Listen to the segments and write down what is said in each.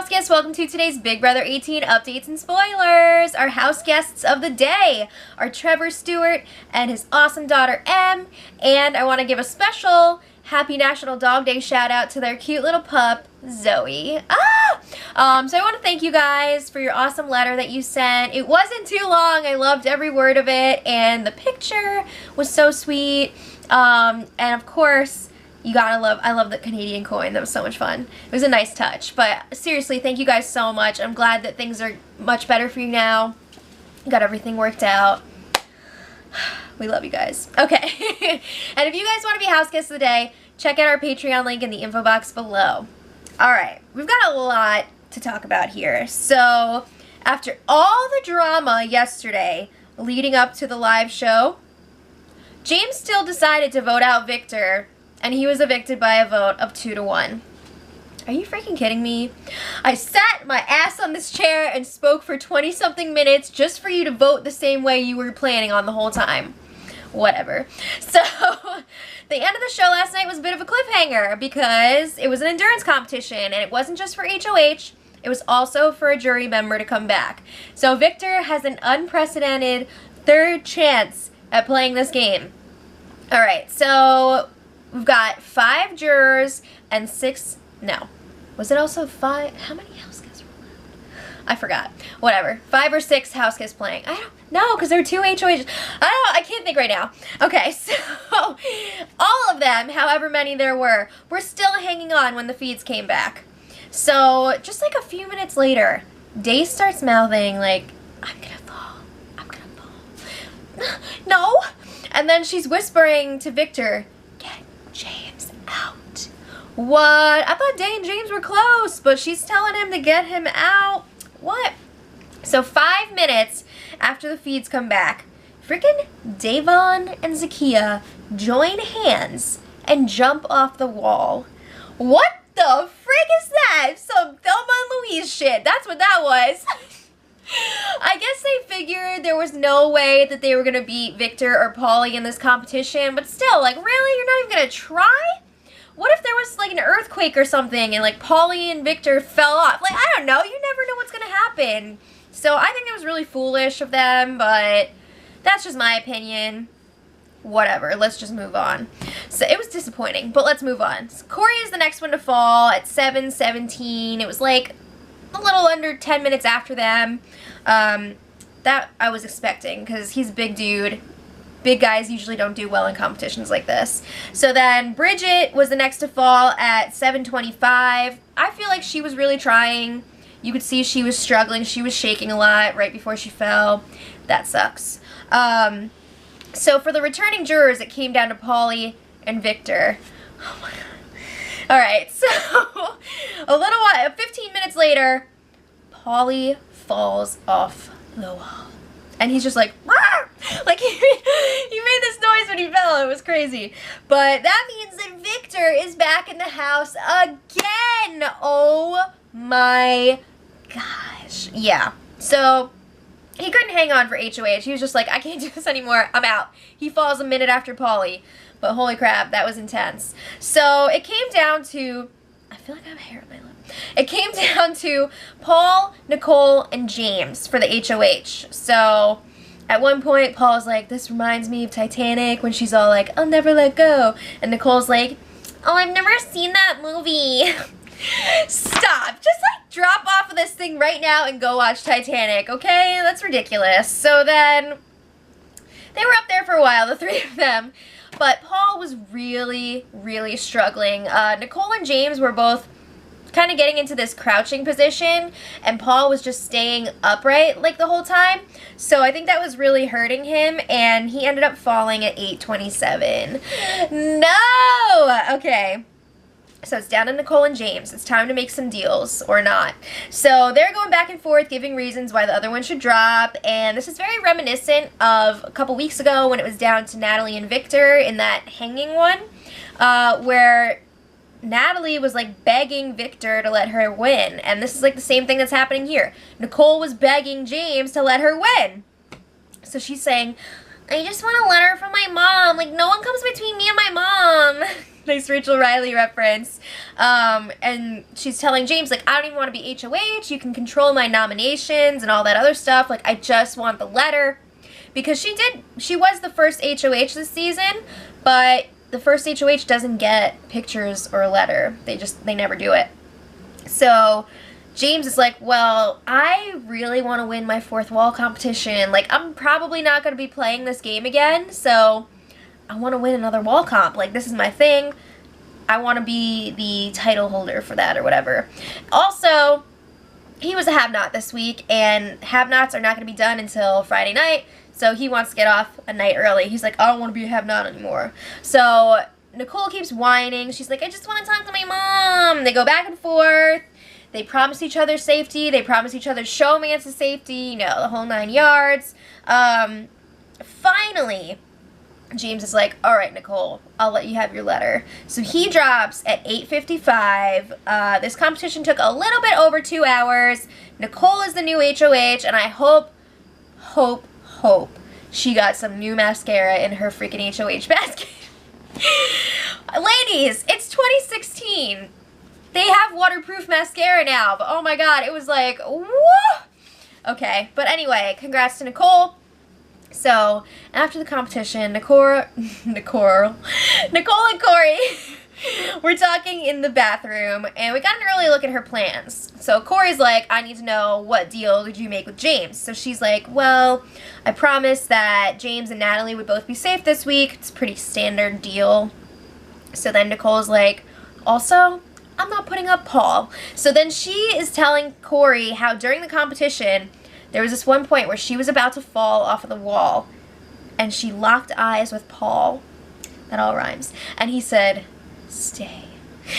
house guests, welcome to today's Big Brother 18 updates and spoilers. Our house guests of the day are Trevor Stewart and his awesome daughter Em, and I want to give a special Happy National Dog Day shout out to their cute little pup, Zoe. So I want to thank you guys for your awesome letter that you sent. It wasn't too long. I loved every word of it, and the picture was so sweet. And of course, I love the Canadian coin. That was so much fun. It was a nice touch. But seriously, thank you guys so much. I'm glad that things are much better for you now. You got everything worked out. We love you guys. Okay. And if you guys want to be house guests of the day, check out our Patreon link in the info box below. Alright, we've got a lot to talk about here. So, after all the drama yesterday leading up to the live show, James still decided to vote out Victor, and he was evicted by a vote of 2-1. Are you freaking kidding me? I sat my ass on this chair and spoke for 20-something minutes just for you to vote the same way you were planning on the whole time. Whatever. So, the end of the show last night was a bit of a cliffhanger because it was an endurance competition, and it wasn't just for HOH, it was also for a jury member to come back. So Victor has an unprecedented third chance at playing this game. Alright, so we've got 5 jurors and 6, no. Was it also 5? How many house guests were left? I forgot. Whatever. 5 or 6 house guests playing. I don't know, because there were 2 HOHs. I can't think right now. Okay, so all of them, however many there were still hanging on when the feeds came back. So just like a few minutes later, Day starts mouthing like, I'm gonna fall. I'm gonna fall. No! And then she's whispering to Victor, get James out. What? I thought Day and James were close, but she's telling him to get him out. What? So 5 minutes after the feeds come back, freaking Davon and Zakiya join hands and jump off the wall. What the frick is that? Some Thelma and Louise shit. That's what that was. I guess they figured there was no way that they were going to beat Victor or Paulie in this competition, but still, like, really? You're not even going to try? What if there was, like, an earthquake or something and, like, Paulie and Victor fell off? Like, I don't know. You never know what's going to happen. So I think it was really foolish of them, but that's just my opinion. Whatever. Let's just move on. So it was disappointing, but let's move on. So Corey is the next one to fall at 7:17. It was, like, a little under 10 minutes after them. That I was expecting because he's a big dude. Big guys usually don't do well in competitions like this. So then Bridget was the next to fall at 7:25. I feel like she was really trying. You could see she was struggling. She was shaking a lot right before she fell. That sucks. So for the returning jurors, it came down to Paulie and Victor. Oh my god. Alright, so a little while, 15 minutes later, Paulie falls off the wall. And he's just like, Rawr! Like he made this noise when he fell. It was crazy. But that means that Victor is back in the house again. Oh my gosh. Yeah. So he couldn't hang on for HOH. He was just like, I can't do this anymore. I'm out. He falls a minute after Paulie. But holy crap, that was intense. So it came down to, I feel like I have hair on my lip. It came down to Paul, Nicole, and James for the HOH. So at one point, Paul's like, this reminds me of Titanic when she's all like, I'll never let go. And Nicole's like, oh, I've never seen that movie. Stop. Just like drop off of this thing right now and go watch Titanic, okay? That's ridiculous. So then they were up there for a while, the 3 of them. But Paul was really, really struggling. Nicole and James were both kind of getting into this crouching position, and Paul was just staying upright like the whole time. So I think that was really hurting him, and he ended up falling at 8:27. No! Okay. So it's down to Nicole and James. It's time to make some deals, or not. So they're going back and forth, giving reasons why the other one should drop, and this is very reminiscent of a couple weeks ago when it was down to Natalie and Victor in that hanging one, where Natalie was like begging Victor to let her win, and this is like the same thing that's happening here. Nicole was begging James to let her win. So she's saying, I just want a letter from my mom. Like, no one comes between me and my mom. Nice Rachel Riley reference. And she's telling James, like, I don't even want to be HOH. You can control my nominations and all that other stuff. Like, I just want the letter. Because she was the first HOH this season, but the first HOH doesn't get pictures or a letter. They never do it. So James is like, well, I really want to win my fourth wall competition. Like, I'm probably not going to be playing this game again, so I want to win another wall comp. Like, this is my thing. I want to be the title holder for that or whatever. Also, he was a have-not this week, and have-nots are not going to be done until Friday night, so he wants to get off a night early. He's like, I don't want to be a have-not anymore. So Nicole keeps whining. She's like, I just want to talk to my mom. They go back and forth. They promise each other safety. They promise each other showmance of safety, you know, the whole 9 yards. Finally, James is like, all right, Nicole, I'll let you have your letter. So he drops at 8:55. This competition took a little bit over 2 hours. Nicole is the new HOH, and I hope she got some new mascara in her freaking HOH basket. Ladies, it's 2016. They have waterproof mascara now, but oh my god, it was like, woo! Okay, but anyway, congrats to Nicole. So, after the competition, Nicole and Corey were talking in the bathroom, and we got an early look at her plans. So Corey's like, I need to know, what deal did you make with James? So she's like, well, I promised that James and Natalie would both be safe this week. It's a pretty standard deal. So then Nicole's like, also, I'm not putting up Paul. So then she is telling Corey how during the competition, there was this one point where she was about to fall off of the wall, and she locked eyes with Paul. That all rhymes. And he said, stay. And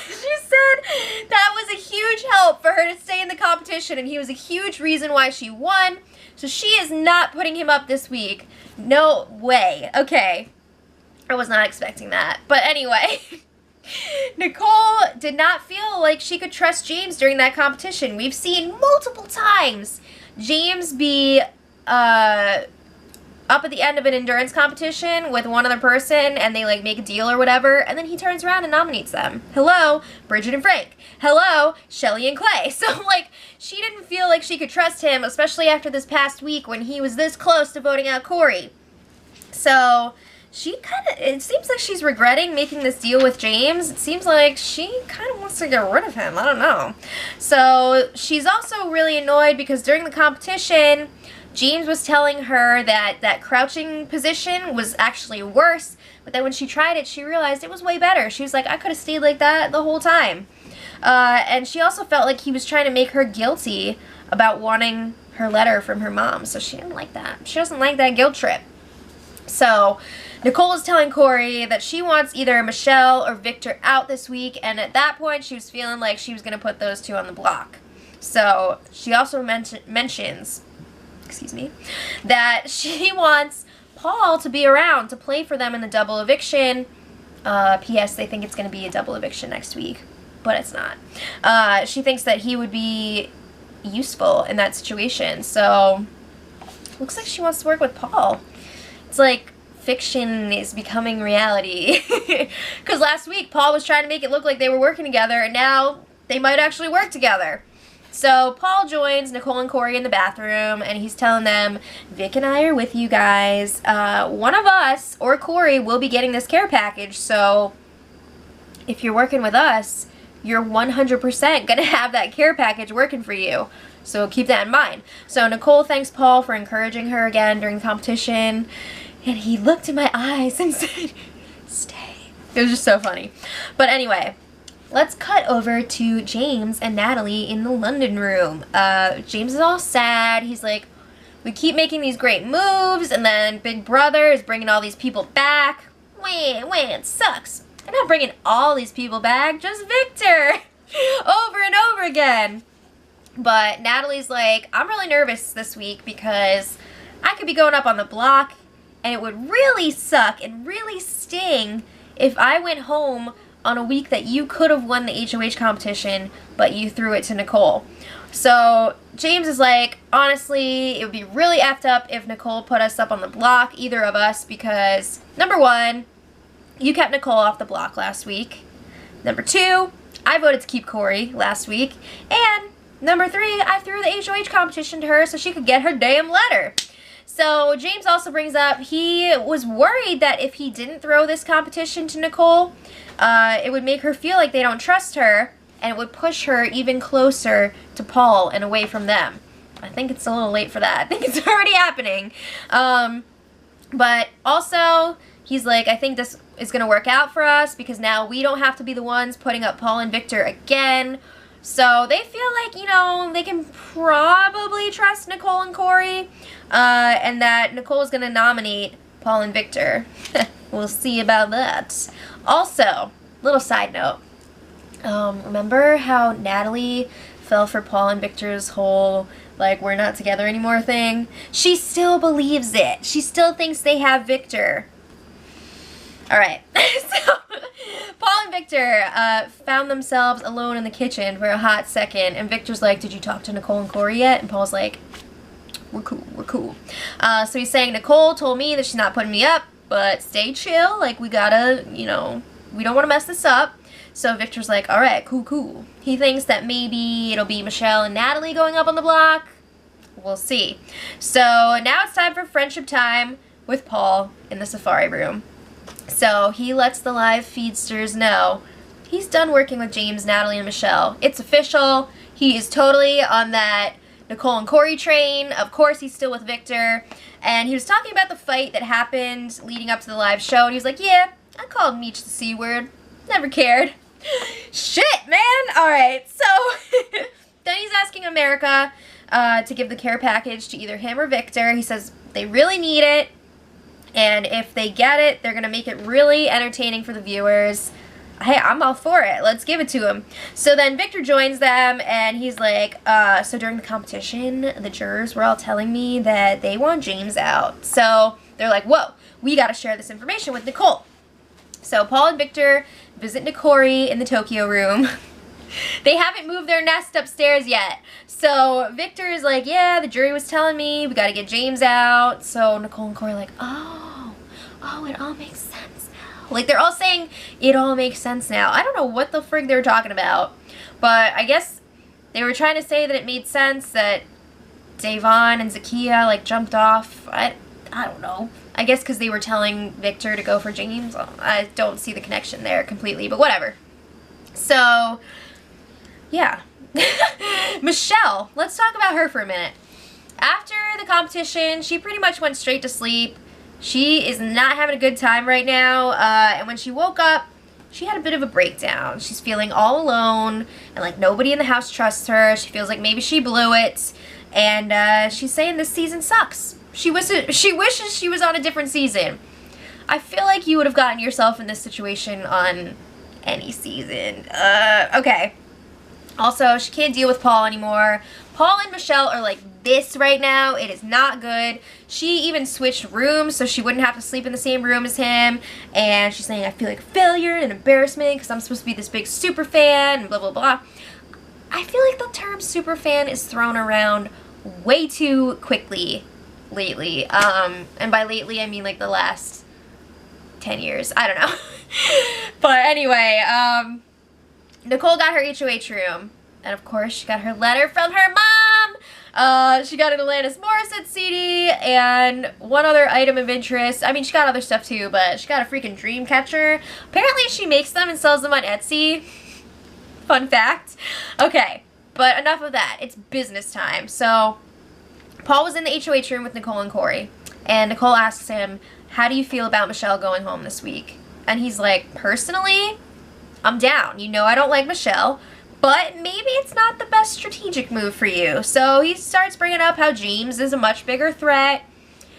she said that was a huge help for her to stay in the competition, and he was a huge reason why she won. So she is not putting him up this week. No way. Okay. I was not expecting that. But anyway, Nicole did not feel like she could trust James during that competition. We've seen multiple times James be up at the end of an endurance competition with one other person, and they like make a deal or whatever, and then he turns around and nominates them. Hello, Bridget and Frank. Hello, Shelly and Clay. So like, she didn't feel like she could trust him, especially after this past week when he was this close to voting out Corey. So she it seems like she's regretting making this deal with James. It seems like she kind of wants to get rid of him. I don't know. So she's also really annoyed because during the competition, James was telling her that that crouching position was actually worse, but then when she tried it, she realized it was way better. She was like, I could have stayed like that the whole time. And she also felt like he was trying to make her guilty about wanting her letter from her mom, so she didn't like that. She doesn't like that guilt trip. So Nicole is telling Corey that she wants either Michelle or Victor out this week, and at that point, she was feeling like she was going to put those two on the block. So she also mentions that she wants Paul to be around to play for them in the double eviction. P.S. They think it's going to be a double eviction next week, but it's not. She thinks that he would be useful in that situation, so looks like she wants to work with Paul. It's like fiction is becoming reality. Because last week, Paul was trying to make it look like they were working together, and now they might actually work together. So Paul joins Nicole and Corey in the bathroom, and he's telling them, Vic and I are with you guys. One of us, or Corey, will be getting this care package, so if you're working with us, you're 100% going to have that care package working for you. So keep that in mind. So Nicole thanks Paul for encouraging her again during the competition, and he looked in my eyes and said, stay. It was just so funny. But anyway, let's cut over to James and Natalie in the London room. James is all sad. He's like, we keep making these great moves, and then Big Brother is bringing all these people back. Wait, it sucks. I'm not bringing all these people back, just Victor. Over and over again. But Natalie's like, I'm really nervous this week because I could be going up on the block, and it would really suck and really sting if I went home on a week that you could have won the HOH competition, but you threw it to Nicole. So James is like, honestly, it would be really effed up if Nicole put us up on the block, either of us, because number one, you kept Nicole off the block last week. Number 2, I voted to keep Corey last week. And number 3, I threw the HOH competition to her so she could get her damn letter. So James also brings up he was worried that if he didn't throw this competition to Nicole, it would make her feel like they don't trust her, and it would push her even closer to Paul and away from them. I think it's a little late for that. I think it's already happening. But also, he's like, I think this is going to work out for us because now we don't have to be the ones putting up Paul and Victor again. So they feel like, you know, they can probably trust Nicole and Corey, and that Nicole is going to nominate Paul and Victor. We'll see about that. Also, little side note, remember how Natalie fell for Paul and Victor's whole, like, we're not together anymore thing? She still believes it. She still thinks they have Victor. Alright, so Paul and Victor found themselves alone in the kitchen for a hot second, and Victor's like, did you talk to Nicole and Corey yet? And Paul's like, we're cool. So he's saying, Nicole told me that she's not putting me up, but stay chill, like, we gotta, you know, we don't want to mess this up. So Victor's like, alright, cool. He thinks that maybe it'll be Michelle and Natalie going up on the block. We'll see. So now it's time for friendship time with Paul in the safari room. So he lets the live feedsters know he's done working with James, Natalie, and Michelle. It's official. He is totally on that Nicole and Corey train. Of course, he's still with Victor. And he was talking about the fight that happened leading up to the live show. And he was like, yeah, I called Meech the C word. Never cared. Shit, man. All right. So then he's asking America to give the care package to either him or Victor. He says they really need it. And if they get it, they're going to make it really entertaining for the viewers. Hey, I'm all for it. Let's give it to him. So then Victor joins them, and he's like, so during the competition, the jurors were all telling me that they want James out. So they're like, whoa, we got to share this information with Nicole. So Paul and Victor visit Nicole in the Tokyo room. They haven't moved their nest upstairs yet. So Victor is like, yeah, the jury was telling me we got to get James out. So Nicole and Corey are like, oh, it all makes sense now. Like, they're all saying it all makes sense now. I don't know what the frig they were talking about. But I guess they were trying to say that it made sense that Davon and Zakiya, like, jumped off. I don't know. I guess because they were telling Victor to go for James. I don't see the connection there completely, but whatever. So, yeah. Michelle, let's talk about her for a minute. After the competition, she pretty much went straight to sleep. She is not having a good time right now, and when she woke up, she had a bit of a breakdown. She's feeling all alone, and like nobody in the house trusts her. She feels like maybe she blew it, and she's saying this season sucks. She wishes she was on a different season. I feel like you would have gotten yourself in this situation on any season. Okay. Also, she can't deal with Paul anymore. Paul and Michelle are like this right now. It is not good. She even switched rooms so she wouldn't have to sleep in the same room as him. And she's saying, I feel like a failure and embarrassment because I'm supposed to be this big super fan and blah, blah, blah. I feel like the term super fan is thrown around way too quickly lately. And by lately, I mean like the last 10 years. I don't know. But anyway, Nicole got her HOH room, and of course she got her letter from her mom. She got an Alanis Morissette CD and one other item of interest. I mean, she got other stuff too, but she got a freaking dream catcher. Apparently she makes them and sells them on Etsy. Fun fact. Okay, but enough of that. It's business time. So Paul was in the HOH room with Nicole and Corey, and Nicole asks him, how do you feel about Michelle going home this week? And he's like, personally, I'm down. You know I don't like Michelle, but maybe it's not the best strategic move for you. So he starts bringing up how James is a much bigger threat.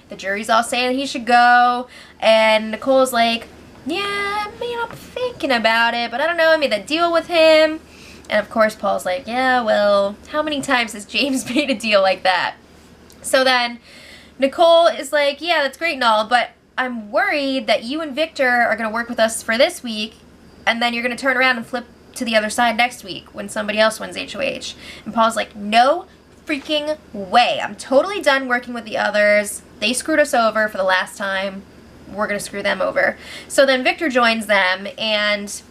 The jury's all saying he should go. And Nicole's like, yeah, I mean, I'm thinking about it, but I don't know. I made that deal with him. And of course, Paul's like, yeah, well, how many times has James made a deal like that? So then Nicole is like, yeah, that's great and all, but I'm worried that you and Victor are going to work with us for this week, and then you're going to turn around and flip to the other side next week when somebody else wins HOH. And Paul's like, no freaking way. I'm totally done working with the others. They screwed us over for the last time. we're going to screw them over. So then Victor joins them, and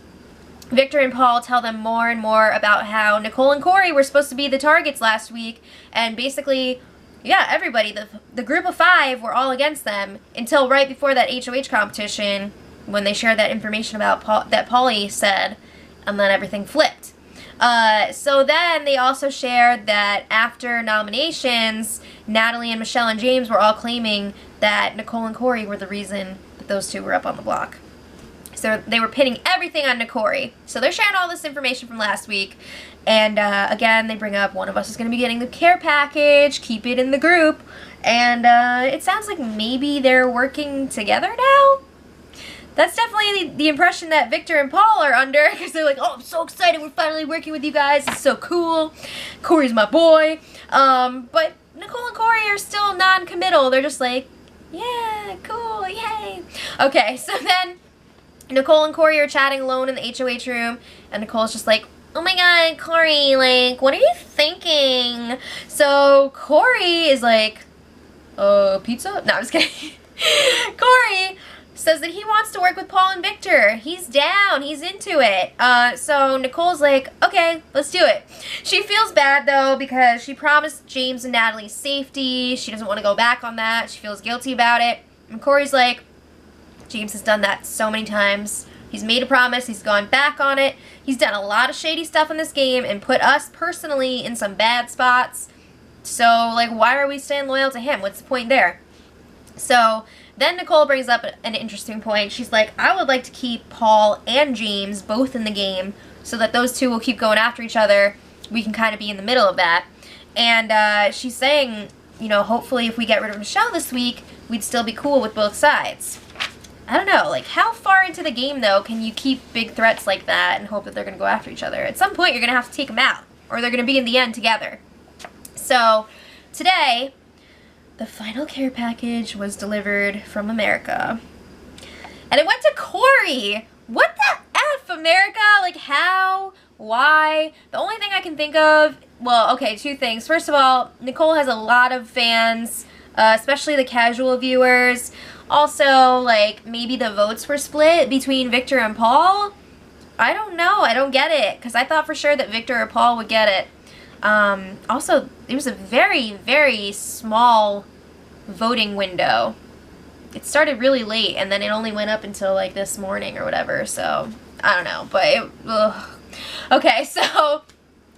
Victor and Paul tell them more and more about how Nicole and Corey were supposed to be the targets last week, and basically, yeah, everybody, the group of 5 were all against them until right before that HOH competition when they shared that information about that Paulie said, and then everything flipped. So then they also shared that after nominations, Natalie and Michelle and James were all claiming that Nicole and Corey were the reason that those 2 were up on the block. So they were pinning everything on Nicole. So they're sharing all this information from last week. And again, they bring up one of us is going to be getting the care package. Keep it in the group. And it sounds like maybe they're working together now. That's definitely the impression that Victor and Paul are under, because they're like, oh, I'm so excited, we're finally working with you guys, it's so cool, Corey's my boy. But Nicole and Corey are still non-committal. They're just like, yeah, cool, yay. Okay, so then Nicole and Corey are chatting alone in the HOH room, and Nicole's just like, oh my god, Corey, like, what are you thinking? So Corey is like, pizza? No, I'm just kidding. Corey says that he wants to work with Paul and Victor. He's down. He's into it. So Nicole's like, okay, let's do it. She feels bad, though, because she promised James and Natalie's safety. She doesn't want to go back on that. She feels guilty about it. And Corey's like, James has done that so many times. He's made a promise. He's gone back on it. He's done a lot of shady stuff in this game and put us personally in some bad spots. So, like, why are we staying loyal to him? What's the point there? So then Nicole brings up an interesting point. She's like, I would like to keep Paul and James both in the game so that those 2 will keep going after each other. We can kind of be in the middle of that. And she's saying, you know, hopefully if we get rid of Michelle this week, we'd still be cool with both sides. I don't know, like, how far into the game, though, can you keep big threats like that and hope that they're going to go after each other? At some point, you're going to have to take them out, or they're going to be in the end together. So today, the final care package was delivered from America. And it went to Corey. What the F, America? Like, how? Why? The only thing I can think of, well, okay, 2 things. First of all, Nicole has a lot of fans, especially the casual viewers. Also, like, maybe the votes were split between Victor and Paul. I don't know. I don't get it, because I thought for sure that Victor or Paul would get it. Also, it was a very, very small voting window. It started really late, and then it only went up until, like, this morning or whatever, so I don't know, but ugh. Okay, so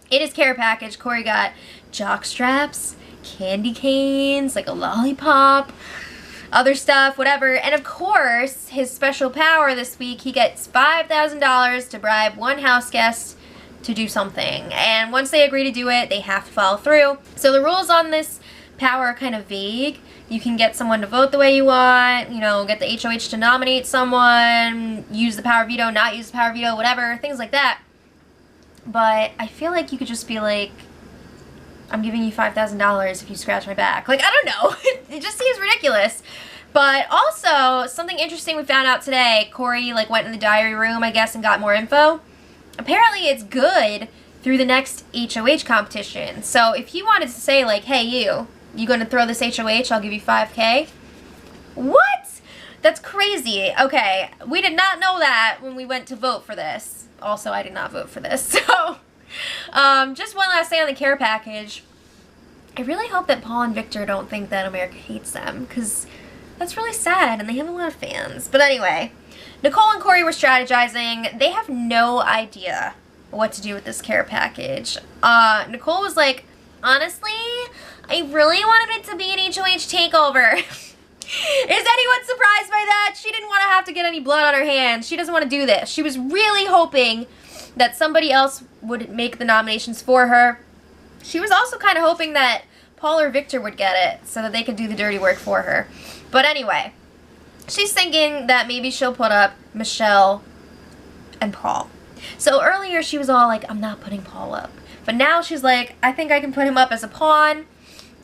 in his care package, Corey got jock straps, candy canes, like a lollipop, other stuff, whatever, and of course, his special power this week, he gets $5,000 to bribe one house guest to do something, and once they agree to do it, they have to follow through. So the rules on this power are kind of vague. You can get someone to vote the way you want, you know, get the HOH to nominate someone, use the power veto, not use the power veto, whatever, things like that. But I feel like you could just be like, I'm giving you $5,000 if you scratch my back. Like, I don't know. It just seems ridiculous. But also, something interesting we found out today, Corey, like, went in the diary room, I guess, and got more info. Apparently, it's good through the next HOH competition. So if he wanted to say, like, hey, you gonna throw this HOH, I'll give you $5K? What? That's crazy. Okay, we did not know that when we went to vote for this. Also, I did not vote for this. So, just one last thing on the care package. I really hope that Paul and Victor don't think that America hates them, because that's really sad, and they have a lot of fans. But anyway, Nicole and Corey were strategizing. They have no idea what to do with this care package. Nicole was like, honestly, I really wanted it to be an HOH takeover. Is anyone surprised by that? She didn't want to have to get any blood on her hands. She doesn't want to do this. She was really hoping that somebody else would make the nominations for her. She was also kind of hoping that Paul or Victor would get it so that they could do the dirty work for her. But anyway, she's thinking that maybe she'll put up Michelle and Paul. So earlier she was all like, I'm not putting Paul up. But now she's like, I think I can put him up as a pawn.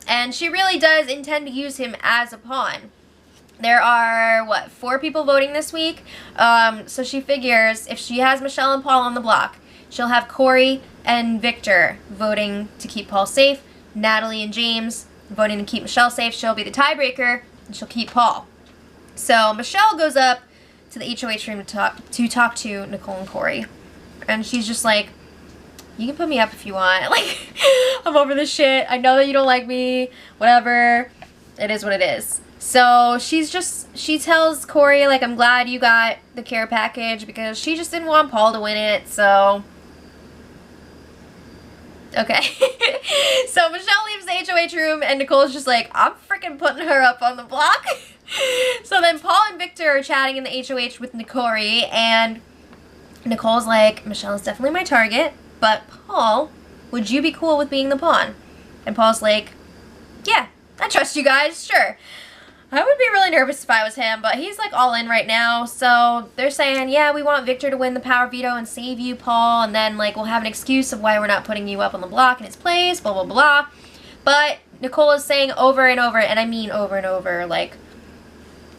And she really does intend to use him as a pawn. There are, 4 people voting this week? So she figures if she has Michelle and Paul on the block, she'll have Corey and Victor voting to keep Paul safe, Natalie and James voting to keep Michelle safe. She'll be the tiebreaker, and she'll keep Paul. So Michelle goes up to the HOH room to talk to Nicole and Corey. And she's just like, you can put me up if you want. Like, I'm over this shit. I know that you don't like me. Whatever. It is what it is. So she tells Corey, like, I'm glad you got the care package because she just didn't want Paul to win it. So, okay. So Michelle leaves the HOH room and Nicole's just like, I'm freaking putting her up on the block. So then Paul and Victor are chatting in the HOH with Nicole, and Nicole's like, Michelle is definitely my target, but Paul, would you be cool with being the pawn? And Paul's like, yeah, I trust you guys, sure. I would be really nervous if I was him, but he's like all in right now. So they're saying, yeah, we want Victor to win the power veto and save you, Paul, and then like we'll have an excuse of why we're not putting you up on the block in his place, blah, blah, blah. But Nicole is saying over and over, and I mean over and over, like,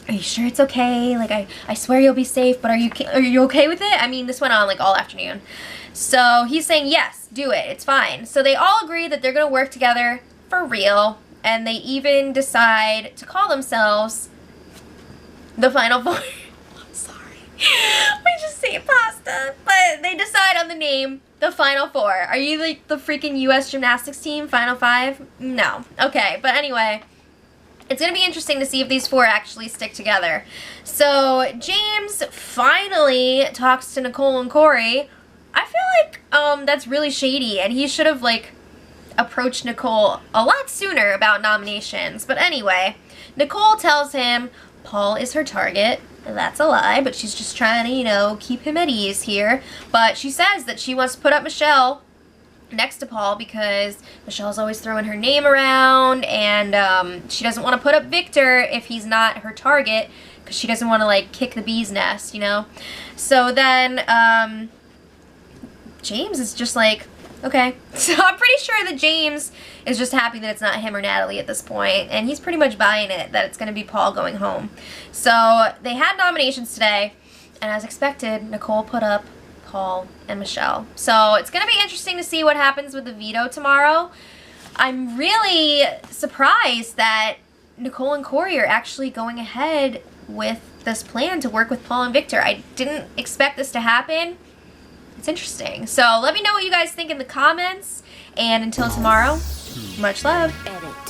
are you sure it's okay? Like, I swear you'll be safe, but are you okay with it? I mean, this went on like all afternoon. So he's saying, yes, do it. It's fine. So they all agree that they're going to work together for real. And they even decide to call themselves the Final Four. I'm sorry. We just ate pasta. But they decide on the name, the Final Four. Are you like the freaking U.S. gymnastics team, Final Five? No. Okay, but anyway. It's going to be interesting to see if these four actually stick together. So, James finally talks to Nicole and Corey. I feel like that's really shady, and he should have, like, approached Nicole a lot sooner about nominations. But anyway, Nicole tells him Paul is her target. That's a lie, but she's just trying to, you know, keep him at ease here. But she says that she wants to put up Michelle next to Paul because Michelle's always throwing her name around, and she doesn't want to put up Victor if he's not her target because she doesn't want to like kick the bee's nest, you know. So then James is just like, okay. So I'm pretty sure that James is just happy that it's not him or Natalie at this point, and he's pretty much buying it that it's going to be Paul going home. So they had nominations today, and as expected, Nicole put up Paul and Michelle. So it's going to be interesting to see what happens with the veto tomorrow. I'm really surprised that Nicole and Corey are actually going ahead with this plan to work with Paul and Victor. I didn't expect this to happen. It's interesting. So let me know what you guys think in the comments. And until tomorrow, much love. Edit.